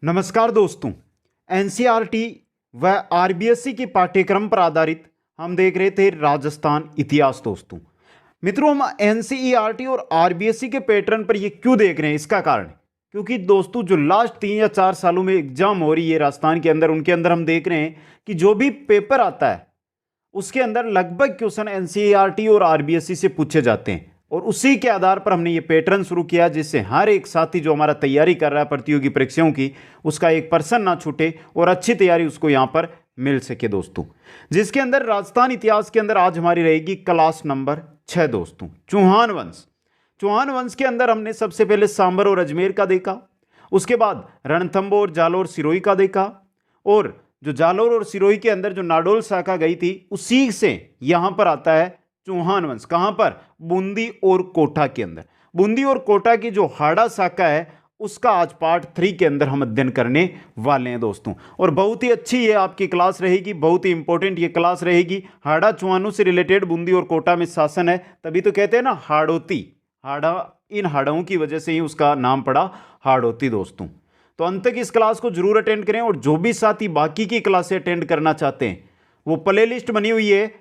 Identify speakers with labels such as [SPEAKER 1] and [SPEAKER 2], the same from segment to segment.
[SPEAKER 1] नमस्कार दोस्तों। एनसीईआरटी व आरबीएससी के पाठ्यक्रम पर आधारित हम देख रहे थे राजस्थान इतिहास। दोस्तों मित्रों, हम एनसीईआरटी और आरबीएससी के पैटर्न पर ये क्यों देख रहे हैं, इसका कारण क्योंकि दोस्तों जो लास्ट 3 या 4 सालों में एग्जाम हो रही है राजस्थान के अंदर, उनके अंदर हम देख रहे हैं कि जो भी पेपर आता है उसके अंदर लगभग क्वेश्चन एनसीईआरटी और आरबीएससी से पूछे जाते हैं। और उसी के आधार पर हमने ये पैटर्न शुरू किया जिससे हर एक साथी जो हमारा तैयारी कर रहा है प्रतियोगी परीक्षाओं की, उसका 1% ना छूटे और अच्छी तैयारी उसको यहां पर मिल सके दोस्तों। जिसके अंदर राजस्थान इतिहास के अंदर आज हमारी रहेगी क्लास नंबर 6 दोस्तों, चौहान वंश। चौहान वंश के अंदर हमने सबसे पहले सांबर और अजमेर का देखा, उसके बाद रणथंभौर, जालोर, सिरोही का देखा, और जो जालोर और सिरोही के अंदर जो नाडोल शाखा गई थी उसी से यहां पर आता है चौहान वंश। कहां पर? बूंदी और कोटा के अंदर। बूंदी और कोटा की जो हाड़ा शाखा है उसका आज पार्ट 3 के अंदर हम अध्ययन करने वाले हैं दोस्तों। और बहुत ही अच्छी ये आपकी क्लास रहेगी, बहुत ही इंपॉर्टेंट ये क्लास रहेगी। हाड़ा चौहानों से रिलेटेड बूंदी और कोटा में शासन है, तभी तो कहते हैं ना हाड़ौती। हाड़ा, इन हाड़ों की वजह से ही उसका नाम पड़ा हाड़ौती दोस्तों। तो अंत तक इस क्लास को जरूर अटेंड करें। और जो भी साथी बाकी की क्लासें अटेंड करना चाहते हैं वो प्ले लिस्ट बनी हुई है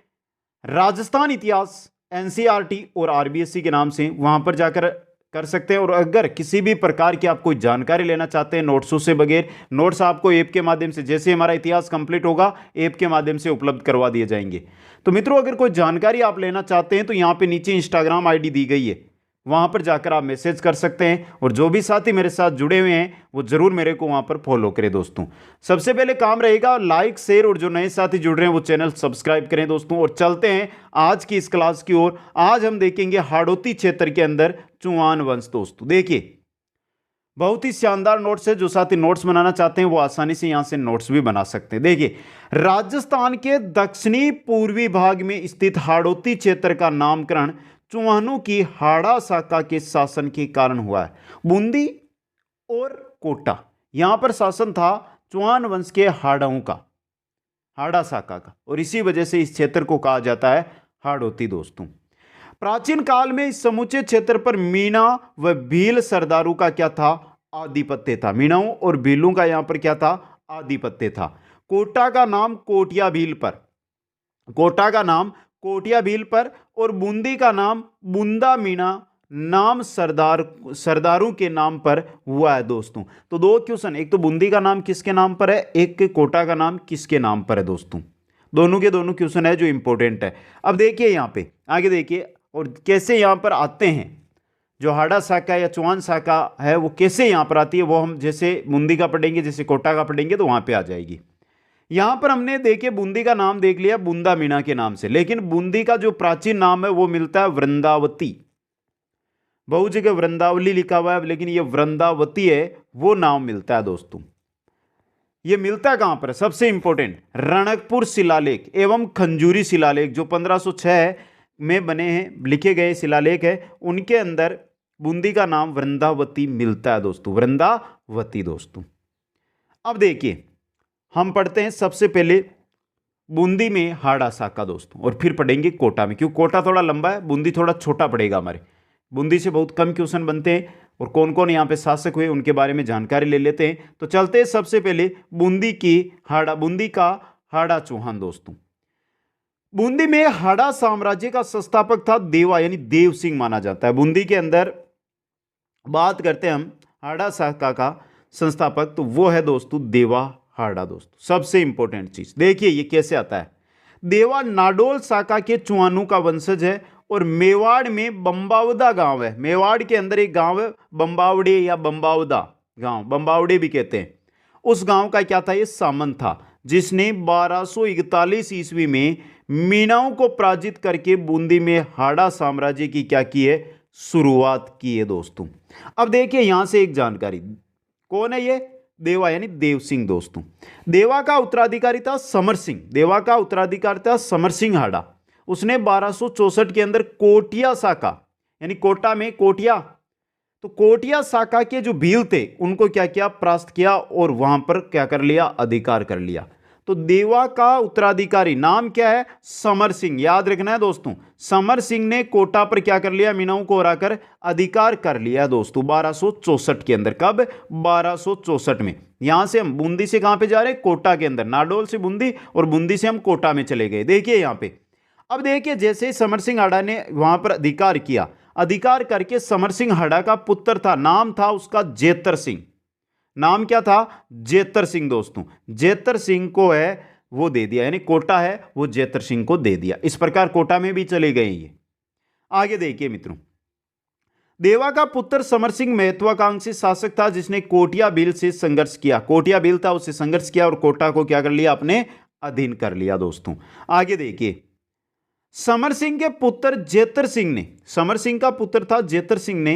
[SPEAKER 1] राजस्थान इतिहास, एनसीईआरटी और आरबीएससी के नाम से, वहां पर जाकर कर सकते हैं। और अगर किसी भी प्रकार की आप कोई जानकारी लेना चाहते हैं नोट्सों से बगैर, नोट्स आपको ऐप के माध्यम से, जैसे हमारा इतिहास कंप्लीट होगा ऐप के माध्यम से उपलब्ध करवा दिए जाएंगे। तो मित्रों, अगर कोई जानकारी आप लेना चाहते हैं तो यहां पे नीचे इंस्टाग्राम आईडी दी गई है, वहां पर जाकर आप मैसेज कर सकते हैं। और जो भी साथी मेरे साथ जुड़े हुए हैं वो जरूर मेरे को वहां पर फॉलो करें दोस्तों। सबसे पहले काम रहेगा लाइक, शेयर, और जो नए साथी जुड़ रहे हैं वो चैनल सब्सक्राइब करें दोस्तों। और चलते हैं आज की इस क्लास की ओर। आज हम देखेंगे हाड़ौती क्षेत्र के अंदर चौहान वंश दोस्तों। देखिए, बहुत ही शानदार नोट्स है। जो साथी नोट्स बनाना चाहते हैं वो आसानी से यहां से नोट्स भी बना सकते हैं। देखिए, राजस्थान के दक्षिणी पूर्वी भाग में स्थित हाड़ौती क्षेत्र का नामकरण चौहानों की हाड़ा शाखा के शासन के कारण हुआ है। बूंदी और कोटा, यहां पर शासन था चौहान वंश के हाड़ों का, हाड़ा शाखा का, और इसी वजह से इस क्षेत्र को कहा जाता है हाड़ौती दोस्तों। प्राचीन काल में इस समूचे क्षेत्र पर मीणा व भील सरदारों का क्या था? आधिपत्य था। मीणाओं और भीलों का यहां पर क्या था? आधिपत्य था। कोटा का नाम कोटिया भील पर, कोटा का नाम कोटिया भील पर, और बूंदी का नाम बूंदा मीणा नाम सरदारों के नाम पर हुआ है दोस्तों। तो दो क्वेश्चन, एक तो बूंदी का नाम किसके नाम पर है, एक के कोटा का नाम किसके नाम पर है दोस्तों। दोनों के दोनों क्वेश्चन है जो इंपॉर्टेंट है। अब देखिए यहां पे आगे देखिए, और कैसे यहां पर आते हैं जो हाड़ा शाखा या चौहान शाखा है वो कैसे यहां पर आती है, वो हम जैसे बूंदी का पढ़ेंगे, जैसे कोटा का पढ़ेंगे तो वहां पे आ जाएगी। यहां पर हमने देखिए बूंदी का नाम देख लिया बूंदा मीणा के नाम से, लेकिन बूंदी का जो प्राचीन नाम है वो मिलता है वृंदावती। बहु जगह वृंदावली लिखा हुआ है, लेकिन ये वृंदावती है वो नाम मिलता है दोस्तों। ये मिलता कहां पर है? सबसे इंपॉर्टेंट, रणकपुर शिलालेख एवं खंजूरी शिलालेख जो 1506 में बने हैं, लिखे गए शिलालेख है, उनके अंदर बूंदी का नाम वृंदावती मिलता है दोस्तों, वृंदावती दोस्तों। अब देखिए, हम पढ़ते हैं सबसे पहले बूंदी में हाड़ा शाखा दोस्तों, और फिर पढ़ेंगे कोटा में, क्योंकि कोटा थोड़ा लंबा है, बूंदी थोड़ा छोटा पड़ेगा हमारे। बूंदी से बहुत कम क्वेश्चन बनते हैं, और कौन कौन यहाँ पे शासक हुए उनके बारे में जानकारी ले लेते हैं। तो चलते हैं सबसे पहले बूंदी की हाड़ा, बूंदी का हाड़ा चौहान दोस्तों। बूंदी में हाड़ा साम्राज्य का संस्थापक था देवा, यानी देव सिंह माना जाता है। बूंदी के अंदर बात करते हैं हम हाड़ा शाखा का संस्थापक, तो वो है दोस्तों देवा हाड़ा दोस्तों। सबसे इंपॉर्टेंट चीज देखिए ये कैसे आता है। देवा नाडोल शाखा के चौहानों का वंशज है, और मेवाड़ में बंबावदा गांव है। मेवाड़ के अंदर एक गांव है बंबावड़े या बंबावदा गांव, बंबावड़े भी कहते हैं। उस गांव का क्या था? ये सामंत था, जिसने 1241 ईस्वी में मीणाओं को पराजित करके बूंदी में हाड़ा साम्राज्य की क्या की है? शुरुआत की है दोस्तों। अब देखिए यहां से एक जानकारी, कौन है ये? देवा यानी देव सिंह दोस्तों। देवा का उत्तराधिकारी था समर सिंह, देवा का उत्तराधिकारी था समर सिंह हाड़ा। उसने 1264 के अंदर कोटिया शाखा, यानी कोटा में कोटिया, तो कोटिया शाखा के जो भील थे उनको क्या किया? परास्त किया, और वहां पर क्या कर लिया? अधिकार कर लिया। तो देवा का उत्तराधिकारी नाम क्या है? समर सिंह। याद रखना है दोस्तों, समर सिंह ने कोटा पर क्या कर लिया? मीनाओं को हराकर अधिकार कर लिया दोस्तों 1264 के अंदर। कब? 1264 में। यहां से हम बूंदी से कहां पे जा रहे हैं? कोटा के अंदर। नाडोल से बूंदी और बूंदी से हम कोटा में चले गए। देखिए यहां पे, अब देखिए जैसे ही समर सिंह हाड़ा ने वहां पर अधिकार किया, अधिकार करके समर सिंह हाड़ा का पुत्र था, नाम था उसका जेतर सिंह। नाम क्या था? जेतर सिंह दोस्तों। जेतर सिंह को है वो दे दिया, यानी कोटा है वो जेतर सिंह को दे दिया। इस प्रकार कोटा में भी चले गए ये। आगे देखिए मित्रों, देवा का पुत्र समर सिंह महत्वाकांक्षी शासक था जिसने कोटिया बिल से संघर्ष किया। कोटिया बिल था, उससे संघर्ष किया और कोटा को क्या कर लिया? अपने अधीन कर लिया दोस्तों। आगे देखिए, समर सिंह के पुत्र जेतर सिंह ने, समर सिंह का पुत्र था जेतर सिंह ने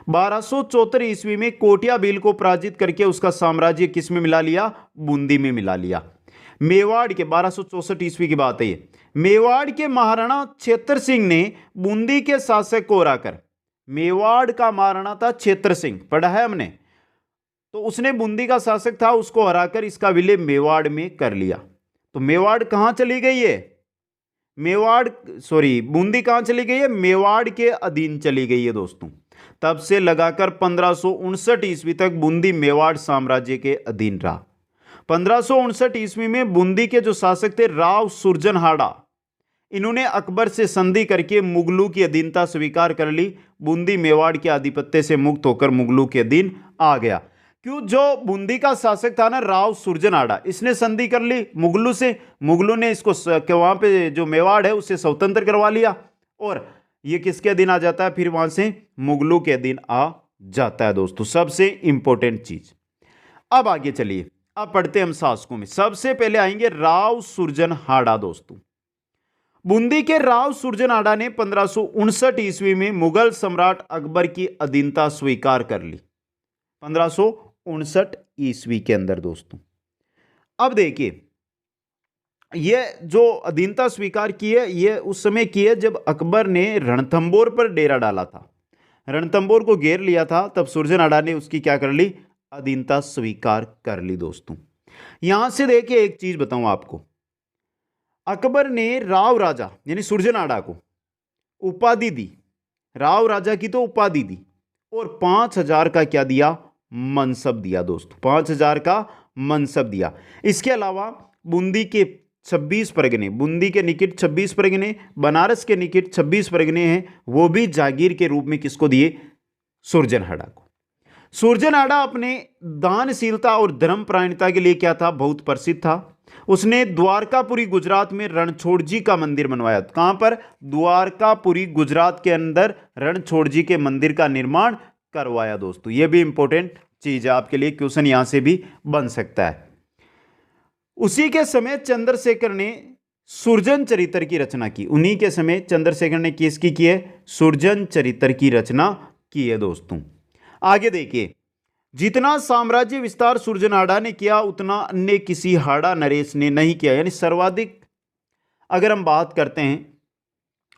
[SPEAKER 1] 1274 ईस्वी में कोटिया बिल को पराजित करके उसका साम्राज्य किस में मिला लिया? बूंदी में मिला लिया। मेवाड़ के 1264 ईस्वी की बात है ये। मेवाड़ के महाराणा क्षेत्र सिंह ने बूंदी के शासक को हराकर, मेवाड़ का महाराणा था क्षेत्र सिंह, पढ़ा है हमने, तो उसने बूंदी का शासक था उसको हराकर इसका विलय मेवाड़ में कर लिया। तो मेवाड़ कहां चली गई है? बूंदी कहां चली गई है? मेवाड़ के अधीन चली गई है दोस्तों। तब से लगाकर 1559 ईस्वी तक बूंदी मेवाड़ साम्राज्य के अधीन रहा। 1559 ईस्वी में बूंदी के जो शासक थे राव सुरजन हाड़ा, इन्होंने अकबर से संधि करके मुगलों की अधीनता स्वीकार कर ली। बूंदी मेवाड़ के आधिपत्य से मुक्त होकर मुगलों के अधीन आ गया। क्यों? जो बूंदी का शासक था ना राव सुरजन हाड़ा, इसने संधि कर ली मुगलों से। मुगलों ने इसको वहां पे जो मेवाड़ है उससे स्वतंत्र करवा लिया और ये किसके अधीन आ जाता है? फिर वहां से मुगलों के अधीन आ जाता है दोस्तों। सबसे इंपॉर्टेंट चीज। अब आगे चलिए, अब पढ़ते हैं हम शासकों में। सबसे पहले आएंगे राव सुरजन हाड़ा दोस्तों। बूंदी के राव सुरजन हाड़ा ने 1559 ईस्वी में मुगल सम्राट अकबर की अधीनता स्वीकार कर ली। 1559 ईस्वी के अंदर दोस्तों। अब देखिए, यह जो अधीनता स्वीकार की है यह उस समय की है जब अकबर ने रणथंबोर पर डेरा डाला था, रणथंबोर को घेर लिया था, तब सुरजन हाड़ा ने उसकी क्या कर ली? अधीनता स्वीकार कर ली दोस्तों। यहां से देखिए एक चीज बताऊं आपको, अकबर ने राव राजा यानी सुरजन हाड़ा को उपाधि दी, राव राजा की तो उपाधि दी और 5000 का क्या दिया? मनसब दिया दोस्तों। 5000 का मनसब दिया। इसके अलावा बूंदी के 26 परगने, बूंदी के निकट 26 परगने, बनारस के निकट 26 परगने हैं, वो भी जागीर के रूप में किसको दिए? सुरजन हाड़ा को। सुरजन हाड़ा अपने दानशीलता और धर्मपरायणता के लिए क्या था? बहुत प्रसिद्ध था। उसने द्वारकापुरी गुजरात में रणछोड़ जी का मंदिर बनवाया। कहां पर? द्वारकापुरी गुजरात के अंदर रणछोड़ जी के मंदिर का निर्माण करवाया दोस्तों। यह भी इंपॉर्टेंट चीज है आपके लिए, क्वेश्चन यहां से भी बन सकता है। उसी के समय चंद्रशेखर ने सुरजन चरित्र की रचना की। उन्हीं के समय चंद्रशेखर ने किसकी की है? सुरजन चरित्र की रचना की है दोस्तों। आगे देखिए, जितना साम्राज्य विस्तार सुरजन हाड़ा ने किया उतना अन्य किसी हाड़ा नरेश ने नहीं किया। यानी सर्वाधिक अगर हम बात करते हैं,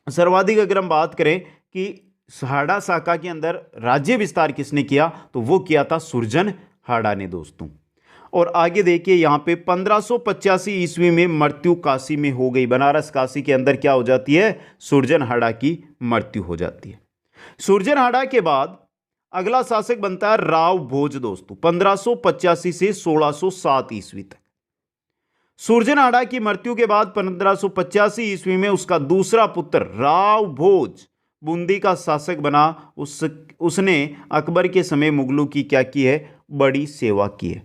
[SPEAKER 1] सर्वाधिक अगर हम बात करें कि हाड़ा शाखा के अंदर राज्य विस्तार किसने किया, तो वो किया था सुरजन हाड़ा ने दोस्तों। और आगे देखिए यहां पे 1585 ईस्वी में मृत्यु काशी में हो गई। बनारस काशी के अंदर क्या हो जाती है? सुरजन हाड़ा की मृत्यु हो जाती है। सुरजन हाड़ा के बाद अगला शासक बनता है राव भोज दोस्तों, 1585 से 1607 ईस्वी तक। सुरजन हाड़ा की मृत्यु के बाद 1585 ईस्वी में उसका दूसरा पुत्र राव भोज बूंदी का शासक बना। उसने अकबर के समय मुगलों की क्या की है? बड़ी सेवा की है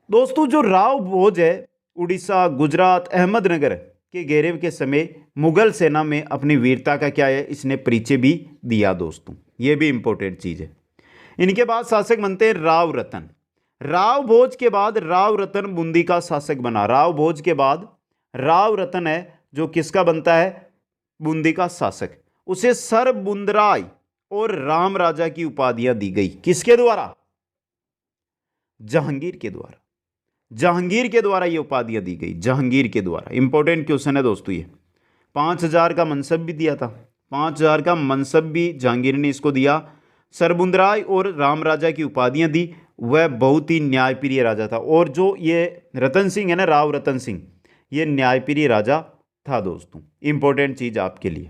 [SPEAKER 1] दोस्तों। जो राव भोज है, उड़ीसा, गुजरात, अहमदनगर के घेरे के समय मुगल सेना में अपनी वीरता का क्या है? इसने परिचय भी दिया दोस्तों। यह भी इंपॉर्टेंट चीज है। इनके बाद शासक बनते हैं राव रतन। राव भोज के बाद राव रतन बूंदी का शासक बना। राव भोज के बाद राव रतन है जो किसका बनता है? बूंदी का शासक। उसे सर बुंदराय और राम राजा की उपाधियां दी गई। किसके द्वारा? जहांगीर के द्वारा। जहांगीर के द्वारा ये उपाधियां दी गई, जहांगीर के द्वारा। इंपॉर्टेंट क्वेश्चन है दोस्तों ये। 5000 का मनसब भी दिया था, 5000 का मनसब भी जहांगीर ने इसको दिया। सरबुंदराय और राम राजा की उपाधियां दी। वह बहुत ही न्यायप्रिय राजा था। और जो ये रतन सिंह है ना, राव रतन सिंह, ये न्यायप्रिय राजा था दोस्तों। इंपॉर्टेंट चीज आपके लिए।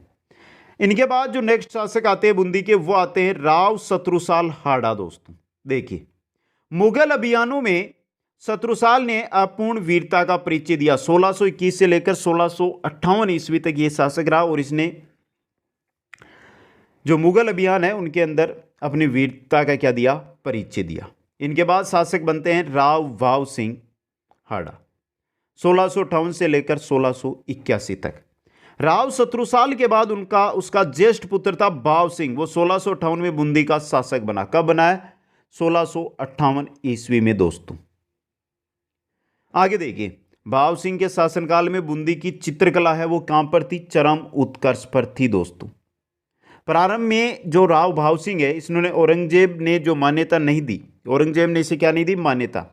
[SPEAKER 1] इनके बाद जो नेक्स्ट शासक आते हैं बूंदी के, वो आते हैं राव शत्रुसाल हाड़ा दोस्तों। देखिए, मुगल अभियानों में शत्रुसाल ने अपूर्ण वीरता का परिचय दिया। 1621 से लेकर 1658 ईस्वी तक ये शासक रहा और इसने जो मुगल अभियान है उनके अंदर अपनी वीरता का क्या दिया, परिचय दिया। इनके बाद शासक बनते हैं राव भाव सिंह हाड़ा, 1658 से लेकर 1681 तक। राव शत्रुसाल के बाद उसका ज्येष्ठ पुत्र था भाव सिंह, वो 1658 में बूंदी का शासक बना। कब बना है? 1658 ईस्वी में दोस्तों। आगे देखिए, भाव सिंह के शासनकाल में बूंदी की चित्रकला है वो कहां पर थी? चरम उत्कर्ष पर थी दोस्तों। प्रारंभ में जो राव भाव सिंह है, इन्होंने औरंगजेब ने जो मान्यता नहीं दी, औरंगजेब ने इसे क्या नहीं दी? मान्यता।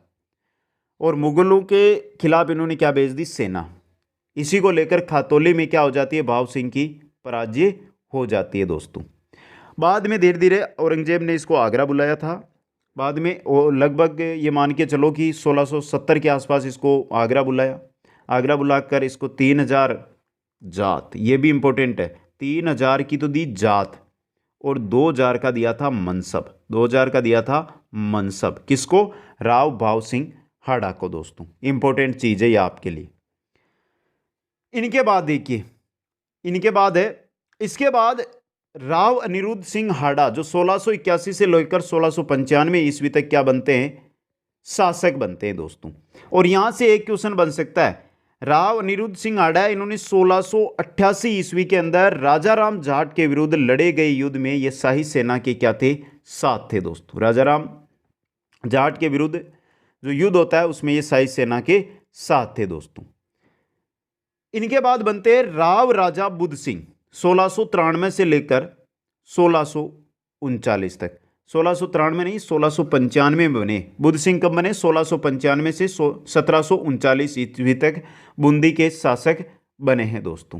[SPEAKER 1] और मुगलों के खिलाफ इन्होंने क्या भेज दी? सेना। इसी को लेकर खातौली में क्या हो जाती है? भाव सिंह की पराजय हो जाती है दोस्तों। बाद में धीरे धीरे औरंगजेब ने इसको आगरा बुलाया था। बाद में लगभग ये मान के चलो कि 1670 के आसपास इसको आगरा बुलाया। आगरा बुलाकर इसको 3000 जात, ये भी इंपॉर्टेंट है, 3000 की तो दी जात और 2000 का दिया था मनसब। 2000 का दिया था मनसब। किसको? राव भाव सिंह हाड़ा को दोस्तों। इंपॉर्टेंट चीज है ये आपके लिए। इनके बाद देखिए, इनके बाद है, इसके बाद राव अनिरुद्ध सिंह हाड़ा जो 1681 से लेकर 1695 ईस्वी तक क्या बनते हैं? शासक बनते हैं दोस्तों। और यहां से एक क्वेश्चन बन सकता है। राव अनिरुद्ध सिंह हाड़ा, इन्होंने 1688 ईस्वी के अंदर राजा राम जाट के विरुद्ध लड़े गए युद्ध में ये शाही सेना के क्या थे? साथ थे दोस्तों। राजा राम जाट के विरुद्ध जो युद्ध होता है उसमें ये शाही सेना के साथ थे दोस्तों। इनके बाद बनते हैं राव राजा बुद्ध सिंह, 1693 से लेकर 1639 तक। 1693 नहीं, 1695 में बने। बुद्ध सिंह कब बने? 1695 से 1739 ईस्वी तक बूंदी के शासक बने हैं दोस्तों।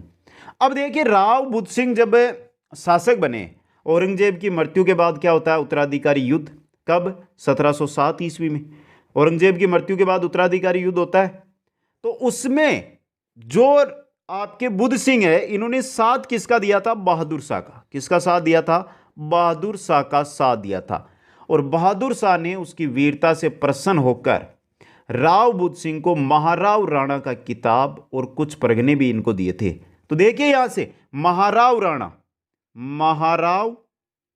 [SPEAKER 1] अब देखिए, राव बुद्ध सिंह जब शासक बने, औरंगजेब की मृत्यु के बाद क्या होता है? उत्तराधिकारी युद्ध। कब? 1707 ईस्वी में औरंगजेब की मृत्यु के बाद उत्तराधिकारी युद्ध होता है। तो उसमें जो आपके बुद्ध सिंह है, इन्होंने साथ किसका दिया था? बहादुर शाह का। किसका साथ दिया था? बहादुर शाह का साथ दिया था। और बहादुर शाह ने उसकी वीरता से प्रसन्न होकर राव बुद्ध सिंह को महाराव राणा का किताब और कुछ परगने भी इनको दिए थे। तो देखिए यहां से महाराव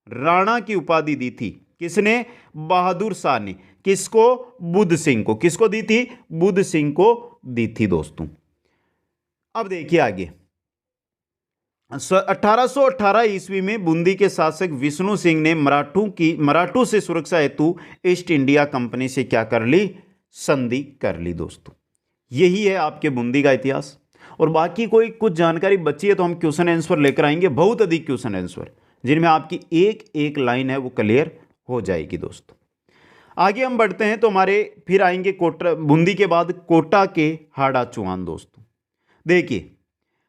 [SPEAKER 1] राणा की उपाधि दी थी। किसने? बहादुर शाह ने। किसको? बुद्ध सिंह को। किसको दी थी? बुद्ध सिंह को दी थी दोस्तों। अब देखिए आगे, 1818 ईस्वी में बूंदी के शासक विष्णु सिंह ने मराठों से सुरक्षा हेतु ईस्ट इंडिया कंपनी से क्या कर ली? संधि कर ली दोस्तों। यही है आपके बूंदी का इतिहास। और बाकी कोई कुछ जानकारी बची है तो हम क्वेश्चन आंसर लेकर आएंगे, बहुत अधिक क्वेश्चन आंसर, जिनमें आपकी एक एक लाइन है वो क्लियर हो जाएगी दोस्तों। आगे हम बढ़ते हैं तो हमारे फिर आएंगे कोटा, बूंदी के बाद कोटा के हाड़ा चौहान दोस्तों। देखिए,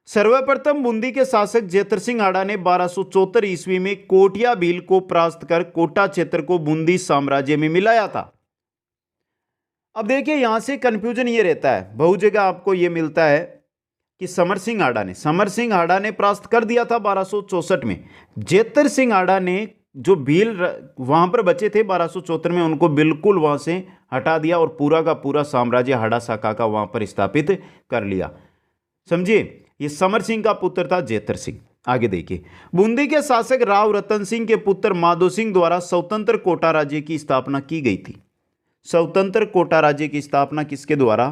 [SPEAKER 1] सर्वप्रथम बूंदी के शासक जेतर सिंह हाड़ा ने 1274 ईस्वी में कोटिया भील को परास्त कर कोटा क्षेत्र को बूंदी साम्राज्य में मिलाया था। अब देखिए यहां से कंफ्यूजन ये रहता है, बहुत जगह आपको ये मिलता है कि समर सिंह हाड़ा ने परास्त कर दिया था 1264 में। जेतर सिंह हाड़ा ने जो भील वहां पर बचे थे 1274 में, उनको बिल्कुल वहां से हटा दिया और पूरा का पूरा साम्राज्य हाड़ा शाखा का वहां पर स्थापित कर लिया। समझिए, ये समर सिंह का पुत्र था जेतर सिंह। आगे देखिए, बूंदी के शासक राव रतन सिंह के पुत्र माधो सिंह द्वारा स्वतंत्र कोटा राज्य की स्थापना की गई थी। स्वतंत्र कोटा राज्य की स्थापना किसके द्वारा?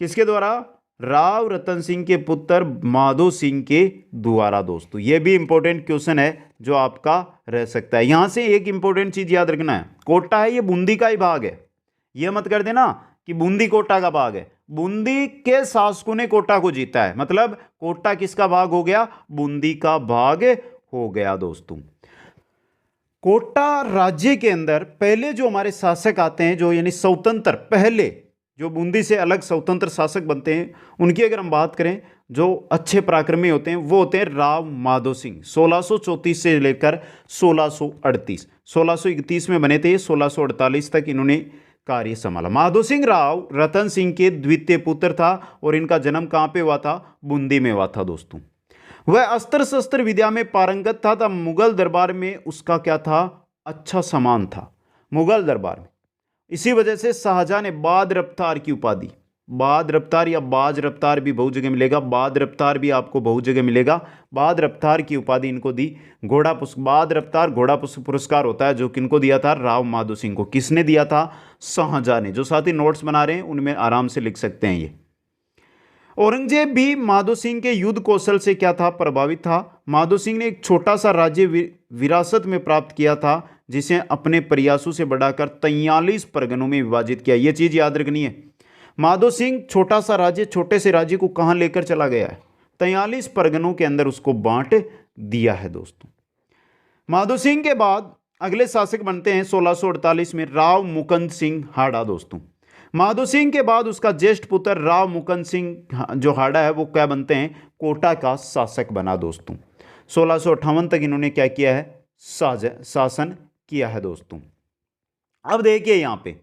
[SPEAKER 1] किसके द्वारा? राव रतन सिंह के पुत्र माधो सिंह के द्वारा दोस्तों। यह भी इंपॉर्टेंट क्वेश्चन है जो आपका रह सकता है। यहां से एक इंपॉर्टेंट चीज याद रखना है, कोटा है ये बूंदी का ही भाग है। यह मत कर देना कि बूंदी कोटा का भाग है। बूंदी के शासकों ने कोटा को जीता है, मतलब कोटा किसका भाग हो गया? बूंदी का भाग हो गया दोस्तों। कोटा राज्य के अंदर पहले जो हमारे शासक आते हैं, जो यानी स्वतंत्र पहले जो बूंदी से अलग स्वतंत्र शासक बनते हैं उनकी अगर हम बात करें, जो अच्छे पराक्रमी होते हैं वो होते हैं राव माधो सिंह। 1634 से लेकर 1638, 1631 में बने थे, 1648 तक इन्होंने कार्य संभाला। माधो सिंह राव रतन सिंह के द्वितीय पुत्र था और इनका जन्म कहाँ पे हुआ था? बूंदी में हुआ था दोस्तों। वह अस्त्र शस्त्र विद्या में पारंगत था। तब मुगल दरबार में उसका क्या था? अच्छा सम्मान था मुगल दरबार में। इसी वजह से शाहजहां ने बाद रफ्तार की उपाधि, बाद रफ्तार या बाज रफ्तार भी बहुत जगह मिलेगा, बाद रफ्तार भी आपको बहुत जगह मिलेगा, बाद रफ्तार की उपाधि इनको दी। घोड़ा पुष्प, बाद रफ्तार घोड़ा पुष्प पुरस्कार होता है जो किनको दिया था? राव माधो सिंह को। किसने दिया था? शाहजहां ने। जो साथी नोट्स बना रहे हैं उनमें आराम से लिख सकते हैं ये। औरंगजेब भी माधो सिंह के युद्ध कौशल से क्या था? प्रभावित था। माधो सिंह ने एक छोटा सा राज्य विरासत में प्राप्त किया था जिसे अपने प्रयासों से बढ़ाकर 43 परगनों में विभाजित किया। यह चीज याद रखनी है। माधो सिंह छोटा सा राज्य, छोटे से राज्य को कहां लेकर चला गया है? 43 परगनों के अंदर उसको बांट दिया है दोस्तों। माधो सिंह के बाद अगले शासक बनते हैं 1648 में राव मुकुंद सिंह हाड़ा दोस्तों। माधो सिंह के बाद उसका ज्येष्ठ पुत्र राव मुकुंद सिंह जो हाड़ा है वो क्या बनते हैं? कोटा का शासक बना दोस्तों। 1658 तक इन्होंने क्या किया है? शासन किया है दोस्तों। अब देखिए यहां पे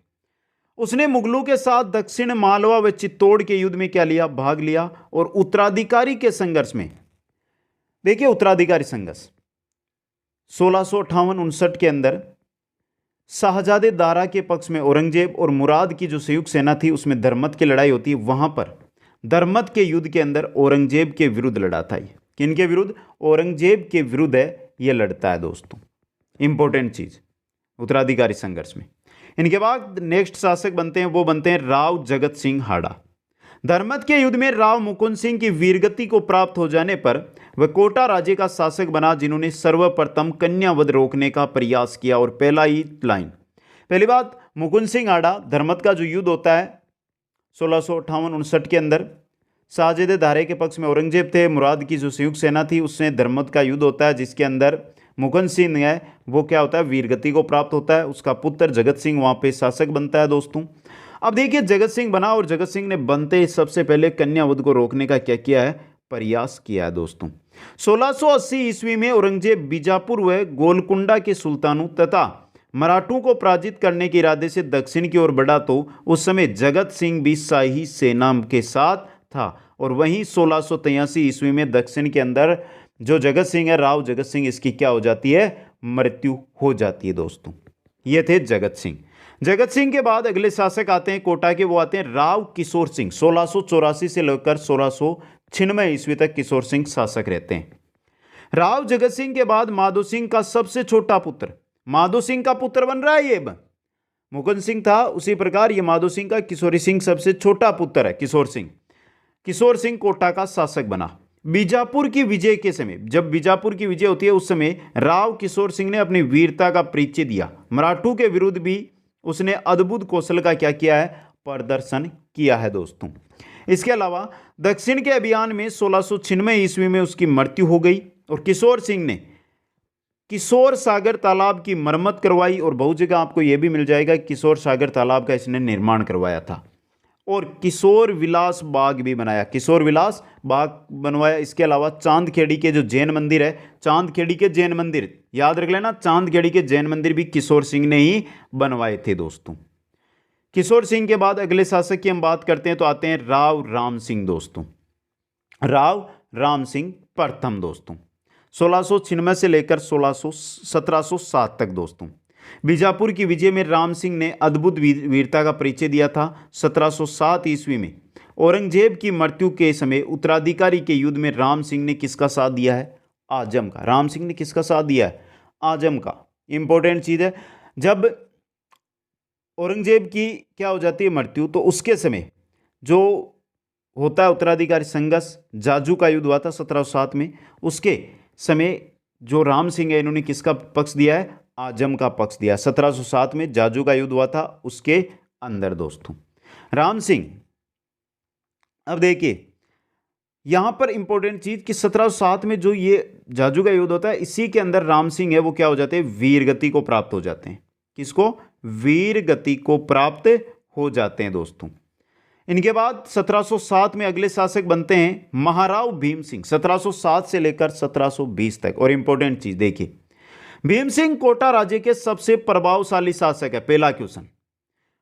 [SPEAKER 1] उसने मुगलों के साथ दक्षिण मालवा व चित्तौड़ के युद्ध में क्या लिया? भाग लिया। और उत्तराधिकारी के संघर्ष में, देखिए उत्तराधिकारी संघर्ष 1658-59 के अंदर शाहजादे दारा के पक्ष में औरंगजेब और मुराद की जो संयुक्त सेना थी उसमें धर्मत की लड़ाई होती है। वहां पर धर्मत के युद्ध के अंदर औरंगजेब के विरुद्ध लड़ा था। ये किनके विरुद्ध? औरंगजेब के विरुद्ध है ये लड़ता है दोस्तों। इंपॉर्टेंट चीज उत्तराधिकारी संघर्ष में। इनके बाद नेक्स्ट शासक बनते हैं, वो बनते हैं राव जगत सिंह हाड़ा। धर्मत के युद्ध में राव मुकुंद सिंह की वीरगति को प्राप्त हो जाने पर वह कोटा राज्य का शासक बना, जिन्होंने सर्वप्रथम कन्यावध रोकने का प्रयास किया। और पहली बात, मुकुंद सिंह हाड़ा, धर्मत का जो युद्ध होता है 1658-59 के अंदर, शाहजादे दारे के पक्ष में औरंगजेब थे, मुराद की जो संयुक्त सेना थी उससे धर्मत का युद्ध होता है जिसके अंदर मुकुंद सिंह है वो क्या होता है? वीरगति को प्राप्त होता है। उसका पुत्र जगत सिंह वहां पे शासक बनता है दोस्तों। अब देखिए जगत सिंह बना और जगत सिंह ने बनते ही सबसे पहले कन्यावध को रोकने का क्या किया है? प्रयास किया है दोस्तों। 1680 ईस्वी में औरंगजेब बीजापुर व गोलकुंडा के सुल्तानों तथा मराठों को पराजित करने के इरादे से दक्षिण की ओर बढ़ा तो उस समय जगत सिंह भी शाही सेना के साथ था। और वहीं 1683 ईस्वी में दक्षिण के अंदर जो जगत सिंह है, राव जगत सिंह, इसकी क्या हो जाती है? मृत्यु हो जाती है दोस्तों। ये थे जगत सिंह। जगत सिंह के बाद अगले शासक आते हैं कोटा के, वो आते हैं राव किशोर सिंह। 1684 से लेकर 1696 ईस्वी तक किशोर सिंह शासक रहते हैं। राव जगत सिंह के बाद माधो सिंह का सबसे छोटा पुत्र, माधो सिंह का पुत्र बन रहा है। ये मुकुंद सिंह था, उसी प्रकार ये माधो सिंह का किशोरी सिंह सबसे छोटा पुत्र है किशोर सिंह। किशोर सिंह कोटा का शासक बना। बीजापुर की विजय के समय, जब बीजापुर की विजय होती है उस समय राव किशोर सिंह ने अपनी वीरता का परिचय दिया। मराठों के विरुद्ध भी उसने अद्भुत कौशल का क्या किया है? प्रदर्शन किया है दोस्तों। इसके अलावा दक्षिण के अभियान में 1696 ईस्वी में उसकी मृत्यु हो गई और किशोर सिंह ने किशोर सागर तालाब की मरम्मत करवाई। और बहुत जगह आपको यह भी मिल जाएगा किशोर सागर तालाब का इसने निर्माण करवाया था। और किशोर विलास बाग भी बनाया, किशोर विलास बाग बनवाया। इसके अलावा चांदखेड़ी के जो जैन मंदिर है, चांदखेड़ी के जैन मंदिर याद रख लेना, चांदखेड़ी के जैन मंदिर भी किशोर सिंह ने ही बनवाए थे दोस्तों। किशोर सिंह के बाद अगले शासक की हम बात करते हैं तो आते हैं राव राम सिंह दोस्तों। राव राम सिंह प्रथम दोस्तों 1696 से लेकर 1707 तक दोस्तों। बीजापुर की विजय में राम सिंह ने अद्भुत वीरता का परिचय दिया था। 1707 ईस्वी में औरंगजेब की मृत्यु के समय उत्तराधिकारी के युद्ध में राम सिंह ने किसका साथ दिया है? आजम का। राम सिंह ने किसका साथ दिया है? आजम का। इंपॉर्टेंट चीज है, जब औरंगजेब की क्या हो जाती है? मृत्यु, तो उसके समय जो होता है उत्तराधिकारी संघर्ष, जाजू का युद्ध हुआ था 1707 में, उसके समय जो राम सिंह है इन्होंने किसका पक्ष दिया है? आजम का पक्ष दिया। 1707 में जाजू का युद्ध हुआ था उसके अंदर दोस्तों राम सिंह। अब देखिए यहां पर इंपॉर्टेंट चीज कि 1707 में जो ये जाजू का युद्ध होता है इसी के अंदर राम सिंह है वो क्या हो जाते हैं? वीर गति को प्राप्त हो जाते हैं। किसको? वीर गति को प्राप्त हो जाते हैं दोस्तों। इनके बाद 1707 में अगले शासक बनते हैं महाराव भीम सिंह, 1707 से लेकर 1720 तक। और इंपॉर्टेंट चीज देखिए, भीम सिंह कोटा राज्य के सबसे प्रभावशाली शासक है। पहला क्वेश्चन,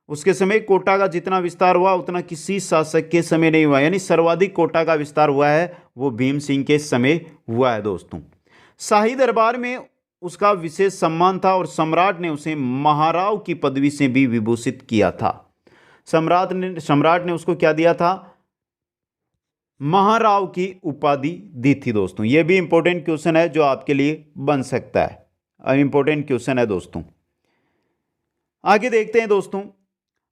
[SPEAKER 1] उसके समय कोटा का जितना विस्तार हुआ उतना किसी शासक के समय नहीं हुआ, यानी सर्वाधिक कोटा का विस्तार हुआ है वो भीम सिंह के समय हुआ है दोस्तों। शाही दरबार में उसका विशेष सम्मान था और सम्राट ने उसे महाराव की पदवी से भी विभूषित किया था। सम्राट ने उसको क्या दिया था? महाराव की उपाधि दी थी दोस्तों। यह भी इंपॉर्टेंट क्वेश्चन है जो आपके लिए बन सकता है, इंपॉर्टेंट क्वेश्चन है दोस्तों। आगे देखते हैं दोस्तों,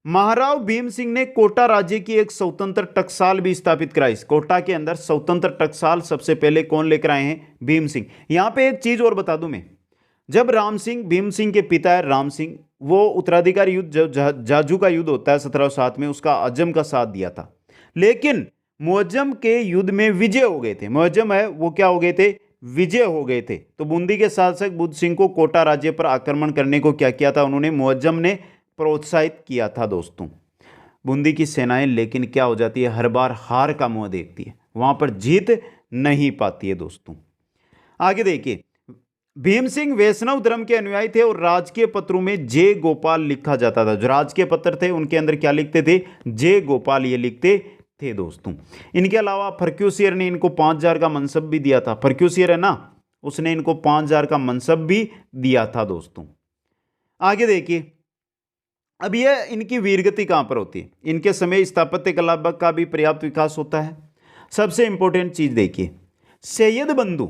[SPEAKER 1] महाराव भीम सिंह ने कोटा राज्य की एक स्वतंत्र टकसाल भी स्थापित कराई। कोटा के अंदर स्वतंत्र टकसाल सबसे पहले कौन लेकर आए हैं? भीम सिंह। यहां पे एक चीज और बता दूं मैं, जब राम सिंह, भीम सिंह के पिता है राम सिंह, वो उत्तराधिकारी युद्ध, जब जाजू का युद्ध होता है 1707 में, उसका अजम का साथ दिया था, लेकिन मुअज्जम के युद्ध में विजय हो गए थे। मुअज्जम है वो क्या हो गए थे? विजय हो गए थे। तो बूंदी के शासक बुद्ध सिंह को कोटा राज्य पर आक्रमण करने को क्या किया था उन्होंने? मुअज्जम ने प्रोत्साहित किया था दोस्तों। बूंदी की सेनाएं लेकिन क्या हो जाती है? हर बार हार का मुंह देखती है, वहां पर जीत नहीं पाती है दोस्तों। आगे देखिए, भीम सिंह वैष्णव धर्म के अनुयायी थे और राजकीय पत्रों में जय गोपाल लिखा जाता था। जो राजकीय पत्र थे उनके अंदर क्या लिखते थे? जय गोपाल ये लिखते थे दोस्तों। इनके अलावा फर्क्यूसियर ने इनको 5000 का मनसब भी दिया था। फर्क्यूसियर है ना, उसने इनको 5000 का मनसब भी दिया था दोस्तों। आगे देखिए, अब यह इनकी वीरगति कहां पर होती है? इनके समय स्थापत्य कला का भी पर्याप्त विकास होता है। सबसे इंपॉर्टेंट चीज देखिए, सैयद बंधु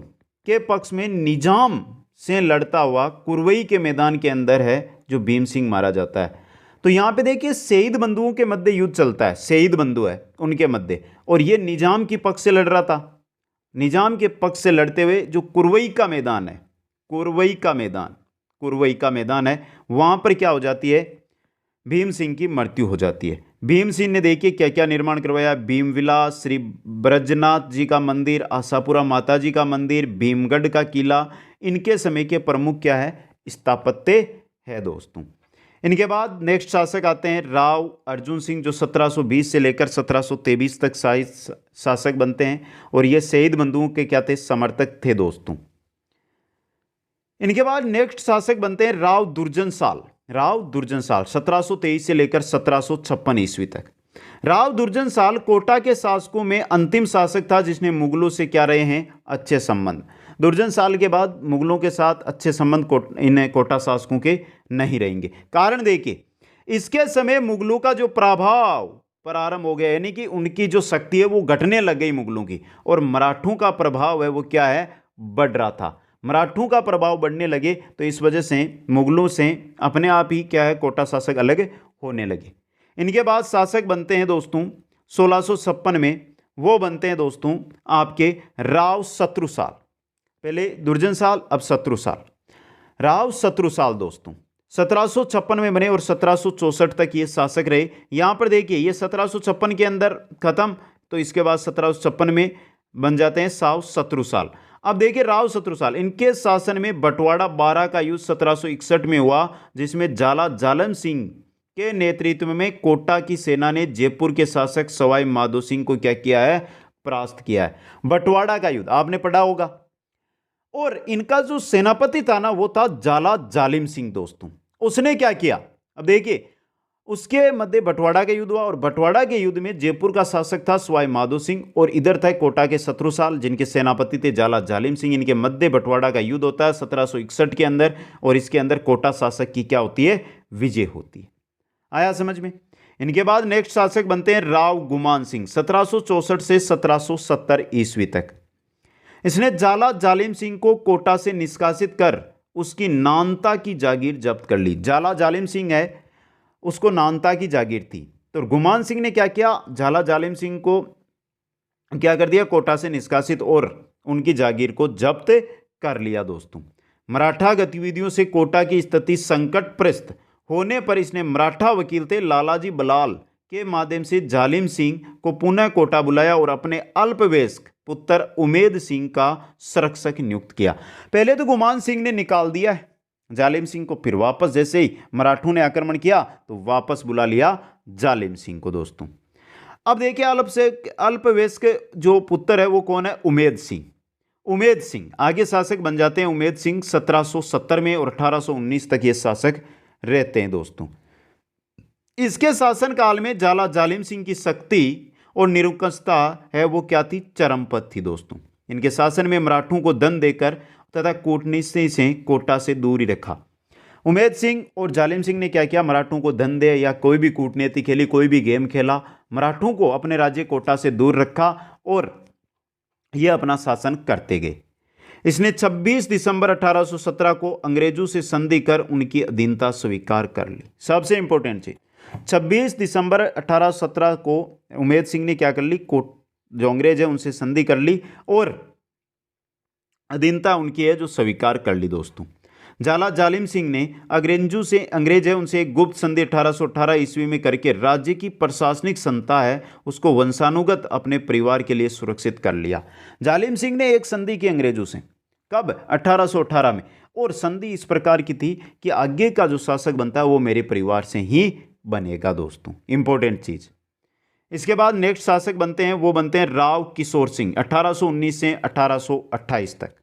[SPEAKER 1] के पक्ष में निजाम से लड़ता हुआ कुरवई के मैदान के अंदर है जो भीम सिंह मारा जाता है। तो यहां पे देखिए सईद बंधुओं के मध्य युद्ध चलता है, सईद बंधु है उनके मध्य, और ये निजाम की पक्ष से लड़ रहा था। निजाम के पक्ष से लड़ते हुए जो कुरवई का मैदान है, कुरवई का मैदान है, वहां पर क्या हो जाती है? भीम सिंह की मृत्यु हो जाती है। भीम सिंह ने देखिए क्या क्या निर्माण करवाया? भीम विलास, श्री ब्रजनाथ जी का मंदिर, आशापुरा माता जी का मंदिर, भीमगढ़ का किला, इनके समय के प्रमुख क्या है? स्थापत्य है दोस्तों। इनके बाद नेक्स्ट शासक आते हैं राव अर्जुन सिंह, जो 1720 से लेकर 1723 तक शासक बनते हैं, और ये शहीद बंधुओं के क्या थे? समर्थक थे दोस्तों। इनके बाद नेक्स्ट शासक बनते हैं राव दुर्जन साल। 1723 से लेकर 1756 ईस्वी तक। राव दुर्जन साल कोटा के शासकों में अंतिम शासक था जिसने मुगलों से क्या रहे हैं? अच्छे संबंध। दुर्जन साल के बाद मुगलों के साथ अच्छे संबंध इन कोटा शासकों के नहीं रहेंगे। कारण देखिए, इसके समय मुगलों का जो प्रभाव प्रारंभ हो गया, यानी कि उनकी जो शक्ति है वो घटने लग गई मुगलों की, और मराठों का प्रभाव है वो क्या है? बढ़ रहा था। मराठों का प्रभाव बढ़ने लगे तो इस वजह से मुगलों से अपने आप ही क्या है? कोटा शासक अलग होने लगे। इनके बाद शासक बनते हैं दोस्तों 1656 में, वो बनते हैं दोस्तों आपके राव शत्रुसाल। पहले दुर्जन साल, अब शत्रुसाल। राव शत्रुसाल दोस्तों 1756 में बने और 1764 तक ये शासक रहे। यहां पर देखिए ये 1756 के अंदर खत्म, तो इसके बाद 1756 में बन जाते हैं साव शत्रुसाल। अब देखिए राव शत्रुसाल, इनके शासन में बंटवाड़ा 12 का युद्ध 1761 में हुआ, जिसमें जाला जालम सिंह के नेतृत्व में कोटा की सेना ने जयपुर के शासक सवाई माधो सिंह को क्या किया है? परास्त किया है। बंटवाड़ा का युद्ध आपने पढ़ा होगा। और इनका जो सेनापति था ना वो था जाला जालिम सिंह दोस्तों। उसने क्या किया? अब देखिए उसके मध्य बंटवाड़ा का युद्ध हुआ, और बंटवाड़ा के युद्ध में जयपुर का शासक था सवाई माधो सिंह, और इधर था कोटा के शत्रुसाल जिनके सेनापति थे जाला जालिम सिंह। इनके मध्य बंटवाड़ा का युद्ध होता है 1761 के अंदर, और इसके अंदर कोटा शासक की क्या होती है? विजय होती है। आया समझ में? इनके बाद नेक्स्ट शासक बनते हैं राव गुमान सिंह 1764 से 1770 ईस्वी तक। इसने जाला जालिम सिंह को कोटा से निष्कासित कर उसकी नानता की जागीर जब्त कर ली। जाला जालिम सिंह है, उसको नानता की जागीर थी, तो गुमान सिंह ने क्या किया? झाला जालिम सिंह को क्या कर दिया? कोटा से निष्कासित और उनकी जागीर को जब्त कर लिया दोस्तों। मराठा गतिविधियों से कोटा की स्थिति संकटग्रस्त होने पर इसने मराठा वकील थे लालाजी बलाल के माध्यम से जालिम सिंह को पुनः कोटा बुलाया और अपने अल्पवयस्क पुत्र उमेद सिंह का संरक्षक नियुक्त किया। पहले तो गुमान सिंह ने निकाल दिया है जालिम सिंह को, फिर वापस जैसे ही मराठों ने आक्रमण किया तो वापस बुला लिया जालिम सिंह को दोस्तों। अब देखिए अल्पवयस्क जो पुत्र है वो कौन है? उमेद सिंह। उमेद सिंह आगे शासक बन जाते हैं। उमेद सिंह 1770 में और 1819 तक ये शासक रहते हैं दोस्तों। इसके शासनकाल में झाला जालिम सिंह की शक्ति और निरंकुशता है वो क्या थी? चरम पर थी दोस्तों। इनके शासन में मराठों को दंड देकर तथा कूटनीति से कोटा से दूर ही रखा। उमेद सिंह और जालिम सिंह ने क्या किया? मराठों को धन दे या कोई भी कूटनीति खेली, कोई भी गेम खेला, मराठों को अपने राज्य कोटा से दूर रखा और यह अपना शासन करते गए। इसने 26 दिसंबर 1817 को अंग्रेजों से संधि कर उनकी अधीनता स्वीकार कर ली। सबसे इंपॉर्टेंट चीज, 26 दिसंबर 1817 को उमेद सिंह ने क्या कर ली? जो अंग्रेज है उनसे संधि कर ली और अधीनता उनकी है जो स्वीकार कर ली दोस्तों। झाला जालिम सिंह ने अंग्रेज है उनसे एक गुप्त संधि 1818 ईस्वी में करके राज्य की प्रशासनिक संस्था है उसको वंशानुगत अपने परिवार के लिए सुरक्षित कर लिया। जालिम सिंह ने एक संधि की अंग्रेजों से, कब? 1818 में। और संधि इस प्रकार की थी कि आगे का जो शासक बनता है वो मेरे परिवार से ही बनेगा दोस्तों। इंपॉर्टेंट चीज। इसके बाद नेक्स्ट शासक बनते हैं वो बनते हैं राव किशोर सिंह 1819 से 1828 तक।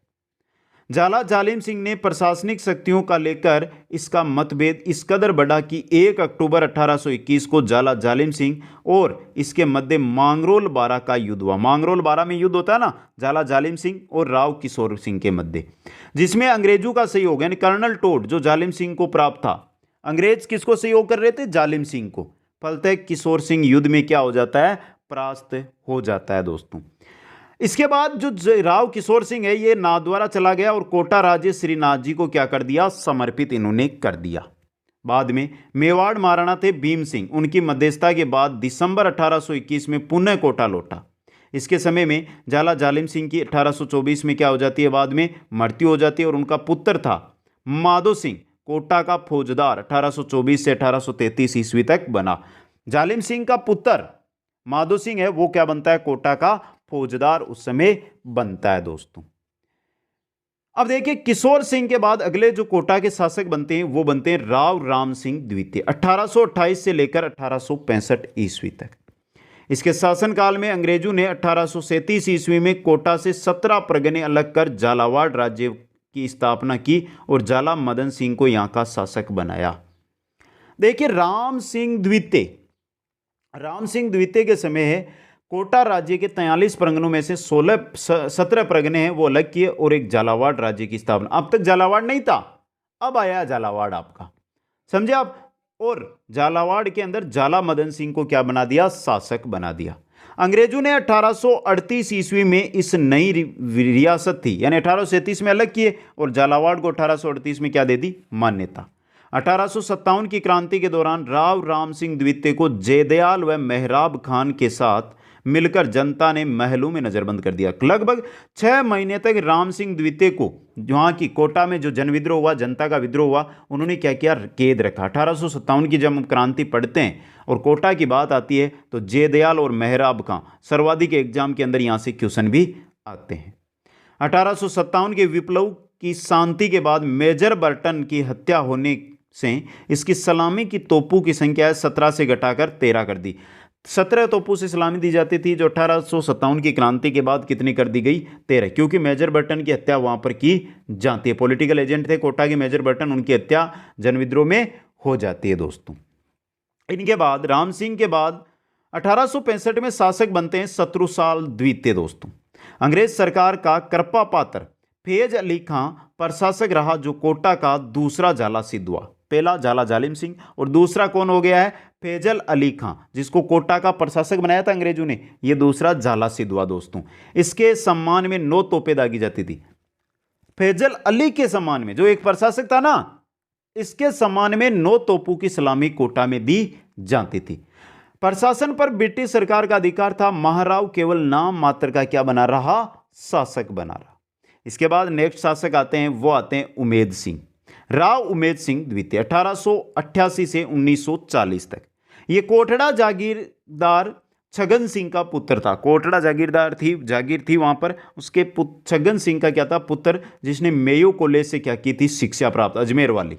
[SPEAKER 1] झाला जालिम सिंह ने प्रशासनिक शक्तियों का लेकर इसका मतभेद इस कदर बढ़ा कि 1 अक्टूबर 1821 को झाला जालिम सिंह और इसके मध्य मांगरोल बारा का युद्ध हुआ। मांगरोल बारा में युद्ध होता है ना, झाला जालिम सिंह और राव किशोर सिंह के मध्य, जिसमें अंग्रेजों का सहयोग यानी कर्नल टोड जो जालिम सिंह को प्राप्त था। अंग्रेज किसको सहयोग कर रहे थे? जालिम सिंह को। फलतः किशोर सिंह युद्ध में क्या हो जाता है? परास्त हो जाता है दोस्तों। इसके बाद जो राव किशोर सिंह है ये नाथद्वारा चला गया और कोटा राज्य श्रीनाथ जी को क्या कर दिया? समर्पित इन्होंने कर दिया। बाद में मेवाड़ महाराणा थे भीम सिंह, उनकी मध्यस्थता के बाद दिसंबर 1821 में पुनः कोटा लौटा। इसके समय में झाला जालिम सिंह की 1824 में क्या हो जाती है? बाद में मृत्यु हो जाती है और उनका पुत्र था माधो सिंह कोटा का फौजदार 1824 से 1833 ईस्वी तक बना। जालिम सिंह का पुत्र माधो सिंह है वो क्या बनता है? कोटा का फौजदार उस समय बनता है दोस्तों। अब देखिए किशोर सिंह के बाद अगले जो कोटा के शासक बनते हैं वो बनते हैं राव राम सिंह द्वितीय 1828 से लेकर 1865 ईस्वी तक। इसके शासनकाल में अंग्रेजों ने 1837 ईस्वी में कोटा से 17 परगने अलग कर झालावाड़ राज्य की स्थापना की और झाला मदन सिंह को यहां का शासक बनाया। देखिए राम सिंह द्वितीय के समय है कोटा राज्य के 43 परगनों में से 17 परगने हैं वो अलग किए और एक झालावाड़ राज्य की स्थापना। अब तक झालावाड़ नहीं था, अब आया झालावाड़ आपका, समझे आप। और झालावाड़ के अंदर झाला मदन सिंह को क्या बना दिया? शासक बना दिया। अंग्रेजों ने 1838 ईस्वी में इस नई रियासत थी यानी 1837 में अलग किए और झालावाड़ को 1838 में क्या दे दी? मान्यता। 1857 की क्रांति के दौरान राव राम सिंह द्वितीय को जयदयाल व मेहराब खान के साथ मिलकर जनता ने महलों में नजरबंद कर दिया। लगभग 6 महीने तक राम सिंह द्वितीय को वहां की कोटा में जो जनविद्रोह हुआ, जनता का विद्रोह हुआ, उन्होंने क्या किया? कैद रखा। 1857 की जब क्रांति पढ़ते हैं और कोटा की बात आती है तो जयदयाल और मेहराब खां सर्वाधिक एग्जाम के अंदर यहां से क्वेश्चन भी आते हैं। 1857 के विप्लव की शांति के बाद मेजर बर्टन की हत्या होने से इसकी सलामी की तोपों की संख्या 17 से घटाकर 13 कर दी। 17 तोपों से सलामी दी जाती थी जो 1857 की क्रांति के बाद कितनी कर दी गई? 13, क्योंकि मेजर बर्टन की हत्या वहां पर की जाती है। पॉलिटिकल एजेंट थे कोटा के मेजर बर्टन, उनकी हत्या जनविद्रोह में हो जाती है दोस्तों। इनके बाद राम सिंह के बाद 1865 में शासक बनते हैं शत्रुसाल द्वितीय दोस्तों। अंग्रेज सरकार का कृपा पात्र फैज अली खां प्रशासक रहा जो कोटा का दूसरा झाला सिद्ध हुआ। पहला झाला जालिम सिंह और दूसरा कौन हो गया है? फैजल अली खां, जिसको कोटा का प्रशासक बनाया था अंग्रेजों ने, ये दूसरा झाला सिद्ध हुआ दोस्तों। इसके सम्मान में 9 तोपें दागी जाती थी। फैजल अली के सम्मान में, जो एक प्रशासक था ना, इसके सम्मान में 9 तोपों की सलामी कोटा में दी जाती थी। प्रशासन पर ब्रिटिश सरकार का अधिकार था। महाराव केवल नाम मात्र का क्या बना रहा? शासक बना रहा। इसके बाद नेक्स्ट शासक आते हैं, वो आते हैं उमेद सिंह। राव उमेद सिंह द्वितीय 1888 से 1940 तक। ये कोटड़ा जागीरदार छगन सिंह का पुत्र था। कोटड़ा जागीर थी वहां पर, उसके छगन सिंह का क्या था? पुत्र, जिसने मेयो कॉलेज से क्या की थी? शिक्षा प्राप्त, अजमेर वाली।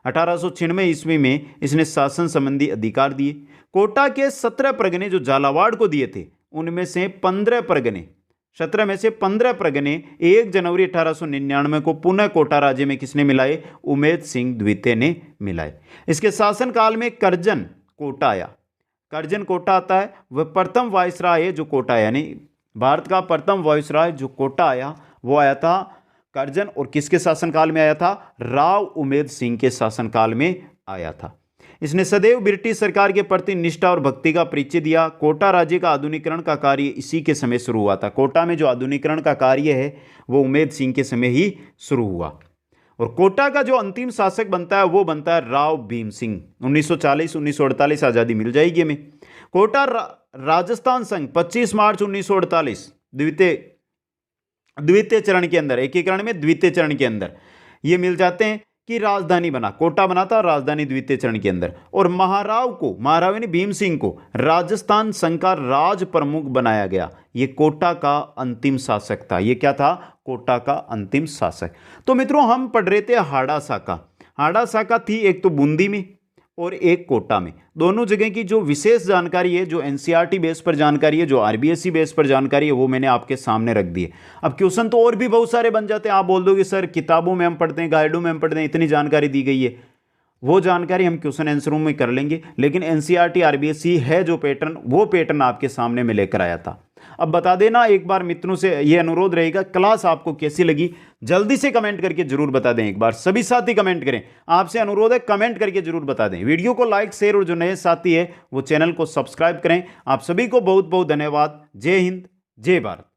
[SPEAKER 1] 1896 ईस्वी में इसने शासन संबंधी अधिकार दिए। कोटा के 17 परगने जो झालावाड़ को दिए थे, उनमें से 15 परगने 17 में से 15 परगने 1 जनवरी 1899 को पुनः कोटा राज्य में किसने मिलाए? उमेद सिंह द्वितीय ने मिलाए। इसके शासनकाल में करजन कोटा आया। करजन कोटा आता है, वह प्रथम वायसराय है जो कोटा आया, यानी भारत का प्रथम वायसराय जो कोटा आया वो आया था करजन। और किसके शासनकाल में आया था? राव उमेद सिंह के शासनकाल में आया था। इसने सदैव ब्रिटिश सरकार के प्रति निष्ठा और भक्ति का परिचय दिया। कोटा राज्य का आधुनिकीकरण का कार्य इसी के समय शुरू हुआ था। कोटा में जो आधुनिकीकरण का कार्य है वो उमेद सिंह के समय ही शुरू हुआ। और कोटा का जो अंतिम शासक बनता है वो बनता है राव भीम सिंह। 1940-1948 आज़ादी मिल जाएगी हमें। कोटा राजस्थान संघ 25 मार्च 1948 द्वितीय चरण के अंदर, एकीकरण में द्वितीय चरण के अंदर ये मिल जाते हैं कि राजधानी बना, कोटा बना था राजधानी द्वितीय चरण के अंदर। और महाराव यानी भीम सिंह को राजस्थान संघ का राज प्रमुख बनाया गया। ये कोटा का अंतिम शासक था। ये क्या था? कोटा का अंतिम शासक। तो मित्रों हम पढ़ रहे थे हाड़ा शाखा थी एक तो बूंदी में और एक कोटा में। दोनों जगह की जो विशेष जानकारी है, जो एनसीईआरटी बेस पर जानकारी है, जो आरबीएसई बेस पर जानकारी है, वो मैंने आपके सामने रख दी है। अब क्वेश्चन तो और भी बहुत सारे बन जाते हैं। आप बोल दोगे सर किताबों में हम पढ़ते हैं, गाइडों में हम पढ़ते हैं, इतनी जानकारी दी गई है। वो जानकारी हम क्वेश्चन आंसरों में कर लेंगे, लेकिन एनसीईआरटी आरबीएसई है जो पैटर्न, वो पैटर्न आपके सामने में लेकर आया था। अब बता देना एक बार मित्रों से ये अनुरोध रहेगा, क्लास आपको कैसी लगी जल्दी से कमेंट करके जरूर बता दें। एक बार सभी साथी कमेंट करें, आपसे अनुरोध है कमेंट करके जरूर बता दें। वीडियो को लाइक शेयर और जो नए साथी है वो चैनल को सब्सक्राइब करें। आप सभी को बहुत बहुत धन्यवाद। जय हिंद, जय भारत।